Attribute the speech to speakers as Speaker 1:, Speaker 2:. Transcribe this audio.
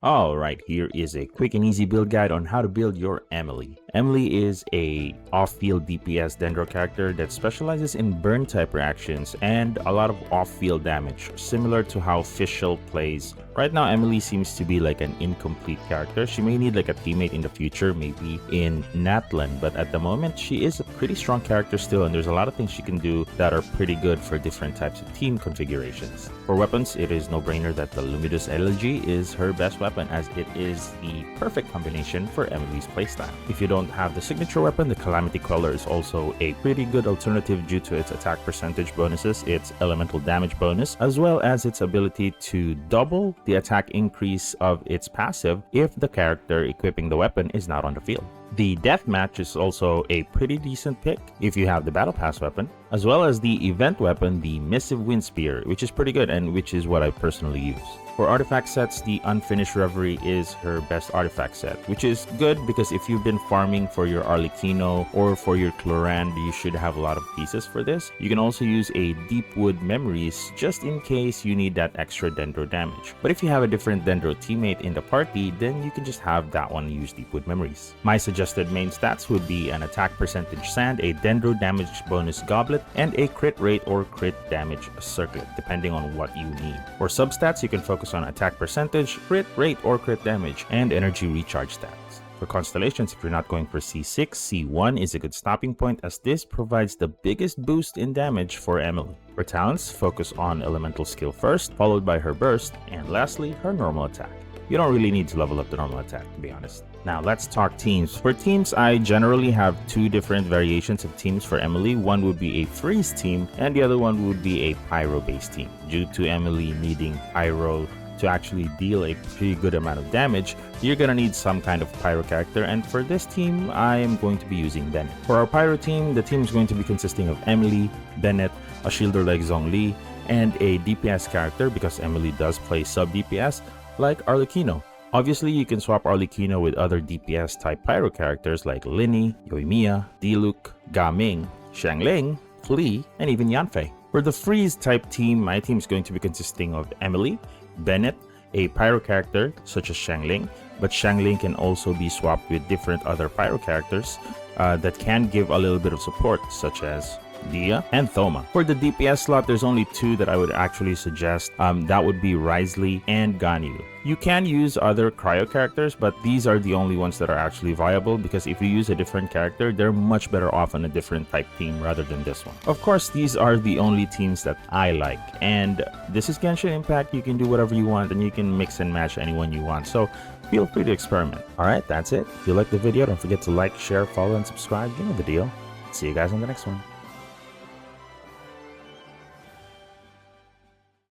Speaker 1: Alright, here is a quick and easy build guide on how to build your Emilie. Emilie is a off-field DPS Dendro character that specializes in burn type reactions and a lot of off-field damage, similar to how Fischl plays. Right now, Emilie seems to be like an incomplete character. She may need like a teammate in the future, maybe in Natlan, but at the moment, she is a pretty strong character still, and there's a lot of things she can do that are pretty good for different types of team configurations. For weapons, it is no-brainer that the Luminous Elegy is her best weapon, as it is the perfect combination for Emilie's playstyle. If you don't have the signature weapon, the Calamity Queller is also a pretty good alternative due to its attack percentage bonuses, its elemental damage bonus, as well as its ability to double the attack increase of its passive if the character equipping the weapon is not on the field. The Deathmatch is also a pretty decent pick if you have the Battle Pass weapon, as well as the event weapon, the Missive Wind Spear, which is pretty good and which is what I personally use. For artifact sets, the Unfinished Reverie is her best artifact set, which is good because if you've been farming for your Arlecchino or for your Clorand, you should have a lot of pieces for this. You can also use a Deepwood Memories just in case you need that extra Dendro damage. But if you have a different Dendro teammate in the party, then you can just have that one use Deepwood Memories. My suggested main stats would be an attack percentage sand, a Dendro damage bonus goblet, and a crit rate or crit damage circlet, depending on what you need. For substats, you can focus on attack percentage, crit rate or crit damage, and energy recharge stats. For constellations, if you're not going for C6, C1 is a good stopping point, as this provides the biggest boost in damage for Emilie. For talents, focus on elemental skill first, followed by her burst, and lastly, her normal attack. You don't really need to level up the normal attack, to be honest. Now let's talk teams. For teams, I generally have two different variations of teams for Emilie. One would be a freeze team, and the other one would be a pyro-based team. Due to Emilie needing pyro to actually deal a pretty good amount of damage, you're gonna need some kind of pyro character, and for this team, I am going to be using Bennett. For our pyro team, the team is going to be consisting of Emilie, Bennett, a shielder like Zhongli, and a DPS character because Emilie does play sub-DPS like Arlecchino. Obviously, you can swap Arlecchino with other DPS type pyro characters like Lini, Yoimiya, Diluc, Gaming, Xiangling, Flea, and even Yanfei. For the freeze type team, my team is going to be consisting of Emilie, Bennett, a pyro character such as Xiangling, but Xiangling can also be swapped with different other pyro characters that can give a little bit of support, such as Dia and Thoma. For the DPS slot, there's only two that I would actually suggest. That would be Wriothesley and Ganyu. You can use other cryo characters, but these are the only ones that are actually viable because if you use a different character, they're much better off on a different type team rather than this one. Of course, these are the only teams that I like, and this is Genshin Impact. You can do whatever you want and you can mix and match anyone you want, so feel free to experiment. Alright, that's it. If you liked the video, don't forget to like, share, follow, and subscribe. You know the deal. See you guys on the next one.